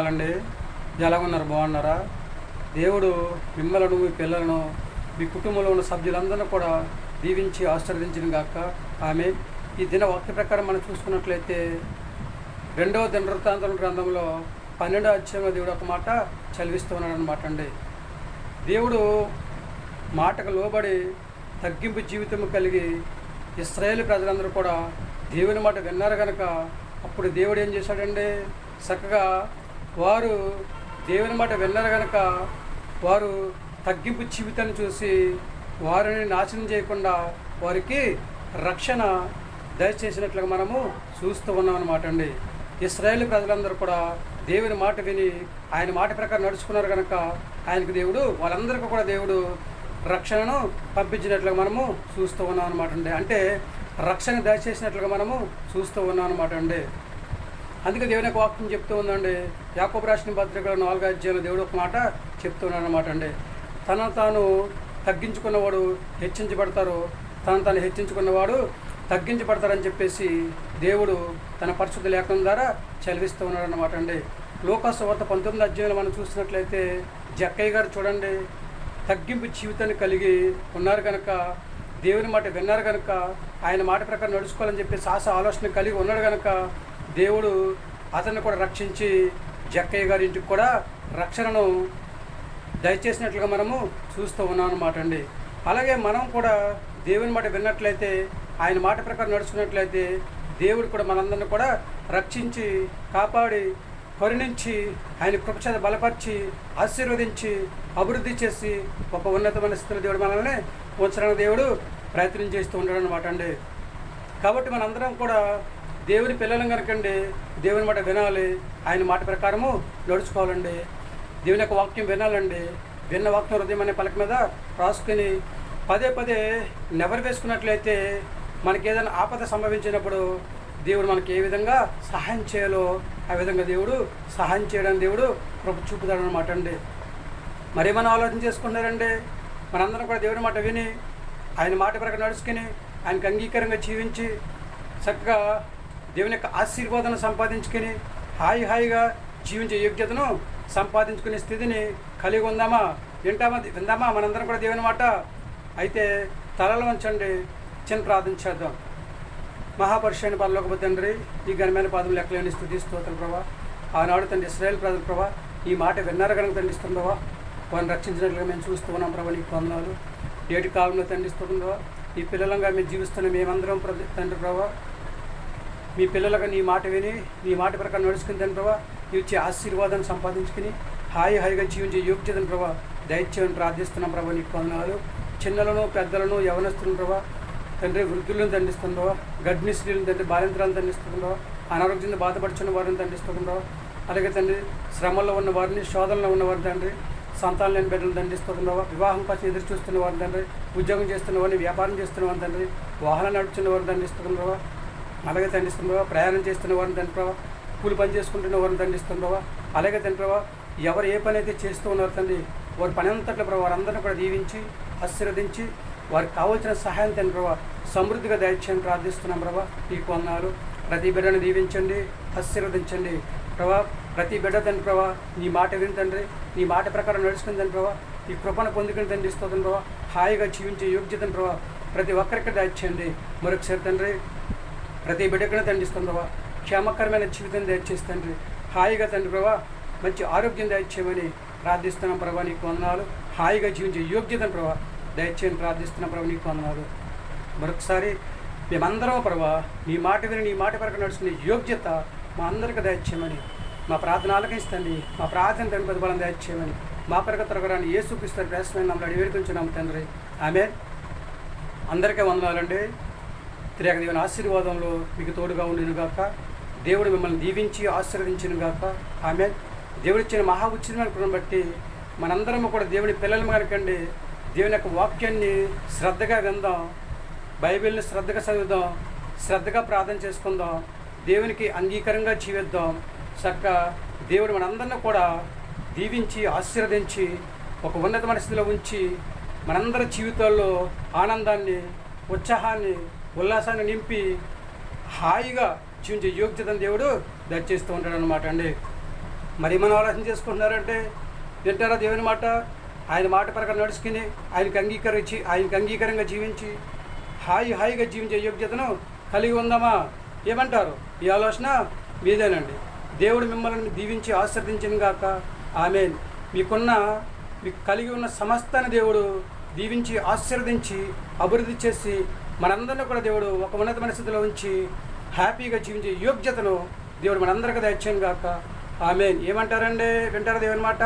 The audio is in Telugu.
వందనాలండి. ఎలా ఉన్నారు? బాగున్నారా? దేవుడు మిమ్మలను, మీ పిల్లలను, మీ కుటుంబంలో ఉన్న సభ్యులందరినీ కూడా దీవించి ఆశీర్వదించిన గాక. ఆమె ఈ దిన వాక్య ప్రకారం మనం చూసుకున్నట్లయితే 2వ దినవృత్తాంతం గ్రంథంలో 12వ అధ్యాయంలో దేవుడు ఒక మాట చదివిస్తూ ఉన్నాడు అనమాట అండి. దేవుడు మాటకు లోబడి తగ్గింపు జీవితం కలిగి ఇశ్రాయేలు ప్రజలందరూ కూడా దేవుని మాట విన్నారు కనుక అప్పుడు దేవుడు ఏం చేశాడండి, చక్కగా వారు దేవుని మాట విన్నారు కనుక వారు తగ్గింపు జీవితాన్ని చూసి వారిని నాశనం చేయకుండా వారికి రక్షణ దయచేసినట్లుగా మనము చూస్తూ ఉన్నాం అన్నమాట అండి. ఇశ్రాయేలు ప్రజలందరూ కూడా దేవుని మాట విని ఆయన మాట ప్రకారం నడుచుకున్నారు కనుక ఆయనకు దేవుడు వాళ్ళందరికీ కూడా దేవుడు రక్షణను పంపించినట్లుగా మనము చూస్తూ ఉన్నాం అనమాట అండి. అంటే రక్షణ దయచేసినట్లుగా మనము చూస్తూ ఉన్నాం అనమాట అండి. అందుకే దేవుని యొక్క వాక్యం చెప్తూ ఉందండి. యాకోబు రాసిన పత్రికలో 4వ అధ్యాయంలో దేవుడు ఒక మాట చెప్తున్నాడు అనమాట అండి. తనను తాను తగ్గించుకున్నవాడు హెచ్చించబడతారు, తనను తాను హెచ్చించుకున్నవాడు తగ్గించబడతారని చెప్పేసి దేవుడు తన పరిశుద్ధ లేఖనం ద్వారా చదివిస్తూ ఉన్నాడు అనమాట అండి. లూకాసు సువార్త 19వ అధ్యాయంలో మనం చూసినట్లయితే జక్కయ్య గారు చూడండి, తగ్గింపు జీవితాన్ని కలిగి ఉన్నారు కనుక దేవుని మాట విన్నారు కనుక ఆయన మాట ప్రకారం నడుచుకోవాలని చెప్పేసి ఆలోచన కలిగి ఉన్నాడు కనుక దేవుడు అతన్ని కూడా రక్షించి జక్కయ్య గారి ఇంటికి కూడా రక్షణను దయచేసినట్లుగా మనము చూస్తూ ఉన్నాం అన్నమాట అండి. అలాగే మనం కూడా దేవుని మాట విన్నట్లయితే ఆయన మాట ప్రకారం నడుచుకున్నట్లయితే దేవుడు కూడా మనందరిని కూడా రక్షించి కాపాడి కరుణించి ఆయన కృపచేత బలపరిచి ఆశీర్వదించి అభివృద్ధి చేసి ఒక ఉన్నతమైన స్థితిలో దేవుడు మనల్ని ఉంచడానికి దేవుడు ప్రయత్నం చేస్తూ ఉంటాడు అనమాట అండి. కాబట్టి మనందరం కూడా దేవుని పిల్లలం కనుకండి దేవుని మాట వినాలి, ఆయన మాట ప్రకారము నడుచుకోవాలండి. దేవుని యొక్క వాక్యం వినాలండి. విన్న వాక్యం హృదయం అనే పలక మీద రాసుకుని పదే పదే నెవరు వేసుకున్నట్లయితే మనకి ఏదైనా ఆపద సంభవించినప్పుడు దేవుడు మనకి ఏ విధంగా సహాయం చేయాలో ఆ విధంగా దేవుడు సహాయం చేయడానికి దేవుడు కృప చూపుతాడు అనమాట అండి. మరేమన్నా ఆలోచన చేసుకున్నారండి, మనందరం కూడా దేవుని మాట విని ఆయన మాట ప్రకారం నడుచుకుని ఆయనకు అంగీకారంగా జీవించి చక్కగా దేవుని యొక్క ఆశీర్వాదాన్ని సంపాదించుకొని హాయిగా జీవించే యోగ్యతను సంపాదించుకునే స్థితిని కలిగి ఉందామా? విందామా మనందరం కూడా దేవుని మాట? అయితే తలలో ఉంచండి, చిన్న ప్రార్థన చేద్దాం. మహాపరుషైన పరలోకపు తండ్రి, ఈ ఘనమైన పాదములు లెక్కలేని స్తుతి స్తోత్రం ప్రభా. ఆనాడు తండ్రి ఇశ్రాయేలు ప్రజలు ప్రభా ఈ మాట విన్నారు కనుక తండ్రిస్తుంది ప్రభా, వారిని రక్షించినట్లుగా మేము చూస్తూ ఉన్నాం ప్రభా. నీకు వందనాలు. నేటి కాలంలో తండ్రిస్తుంది ప్రభా, ఈ పిల్లలంగా మేము జీవిస్తున్న మేమందరం తండ్రి ప్రభా, మీ పిల్లలుగా నీ మాట విని నీ మాట ప్రకారం నడుచుకుని తండ్రి ప్రభా, ఇచ్చే ఆశీర్వాదాన్ని సంపాదించుకుని హాయిగా జీవించే యోగ్యతను ప్రభా దయచేయని ప్రార్థిస్తున్నాం ప్రభా. నీకు వందనాలు. చిన్నలను పెద్దలను యవనస్తులను ప్రభా తండ్రి, వృద్ధులను తండ్రిస్తుంది ప్రభా, గర్భిణీ స్త్రీలను తండ్రి, బాలింతరాలను తండ్రిస్తుంది ప్రభా, అనారోగ్యంతో బాధపడుచున్న వారిని తండ్రిస్తుంది ప్రభా. అలాగే తండ్రి శ్రమల్లో ఉన్న వారిని, శోధనలో ఉన్నవారిని తండ్రి, సంతానం లేని బిడ్డలను తండ్రిస్తుంది ప్రభా, వివాహం కోసం ఎదురు చూస్తున్న వారిని తండ్రి, ఉద్యోగం చేస్తున్న వారిని, వ్యాపారం చేస్తున్న వారిని తండ్రి, వాహనం నడుపుతున్న వారిని తండ్రిస్తుంది ప్రభా. అలాగే తండ్రిస్తుంది ప్రభా, ప్రయాణం చేస్తున్న వారిని తండ్రి ప్రభా, కూలి పని చేసుకుంటున్న వారిని తండ్రిస్తుంది ప్రభా. అలాగే తండ్రి ప్రభా, ఎవరు ఏ పని అయితే చేస్తూ ఉన్నారు తండ్రి, వారి పని అంతట్లో ప్రభావ వారందరినీ కూడా దీవించి ఆశీర్వదించి వారికి కావాల్సిన సహాయం తండ్రి ప్రభా సమృద్ధిగా దయచేయని ప్రార్థిస్తున్నాం ప్రభా. నీకు వందనాలు. ప్రతి బిడ్డను దీవించండి, ఆశీర్వదించండి ప్రభా. ప్రతి బిడ్డ తండ్రి ప్రభా నీ మాట విని తండ్రి, నీ మాట ప్రకారం నడుచుకుని తండ్రి ప్రభా, ఈ కృపను పొందుకుని తండ్రి ఇస్తుంది ప్రభా, హాయిగా జీవించే యోగ్యతను ప్రభా ప్రతి ఒక్కరికి దయచేయండి. మరొకసారి తండ్రి ప్రతి బిడ్డకునే తండ్రిస్తుంది ప్రభా, క్షేమకరమైన జీవితం దయచేసి తండ్రి, హాయిగా తండ్రి ప్రభా మంచి ఆరోగ్యం దయచేయమని ప్రార్థిస్తున్నాం ప్రభా. నీకు వందనాలు. హాయిగా జీవించే యోగ్యతను ప్రభా దయచేయని ప్రార్థిస్తున్నాం ప్రభా. నీకు వందనాలు. మరొకసారి మేమందరం ప్రభా నీ మాట విని నీ మాట ప్రకారం నడుచుకునే యోగ్యత మా అందరికీ దయచేయమని, మా ప్రార్థన ఆలకించండి, మా ప్రార్థన తండ్రి ప్రతిఫలం దయచేయమని, మా కొరకు త్వరగానే యేసుక్రీస్తు ప్రశ్న నమ్మని వేడుకుంటున్నాం తండ్రి. ఆమేన్. అందరికీ వందనాలండి. త్రియేక దేవుని ఆశీర్వాదంలో మీకు తోడుగా ఉండినగాక. దేవుడు మిమ్మల్ని దీవించి ఆశీర్వదించినగాక. ఆమేన్. దేవుడిచ్చిన మహా ఉచితమైన కృపను బట్టి మనందరము కూడా దేవుని పిల్లలు కనుకండి దేవుని యొక్క వాక్యాన్ని శ్రద్ధగా విందాం, బైబిల్ని శ్రద్ధగా చదువుదాం, శ్రద్ధగా ప్రార్థన చేసుకుందాం, దేవునికి అంగీకారంగా జీవిద్దాం. చక్కగా దేవుడు మనందరినీ కూడా దీవించి ఆశీర్వదించి ఒక ఉన్నతమైన స్థితిలో ఉంచి మనందరి జీవితాల్లో ఆనందాన్ని, ఉత్సాహాన్ని, ఉల్లాసాన్ని నింపి హాయిగా జీవించే యోగ్యతను దేవుడు దయచేస్తూ ఉంటాడు అన్నమాట అండి. మరి మనం ఆలోచన చేసుకుంటున్నారంటే వింటారా దేవుని మాట? ఆయన మాట ప్రకారం నడుచుకుని ఆయనకు అంగీకారంగా జీవించి హాయిగా జీవించే యోగ్యతను కలిగి ఉందామా? ఏమంటారు? ఈ ఆలోచన మీదేనండి. దేవుడు మిమ్మల్ని దీవించి ఆశీర్వదించిన గాక. ఆమేన్. మీకు కలిగి ఉన్న సమస్తాన్ని దేవుడు దీవించి ఆశీర్వదించి అభివృద్ధి చేసి మనందరినీ కూడా దేవుడు ఒక ఉన్నతమైన స్థితిలో ఉంచి హ్యాపీగా జీవించే యోగ్యతను దేవుడు మనందరికీ దయచేయను గాక. ఆమేన్. ఏమంటారండి? వింటారా దేవుని మాట?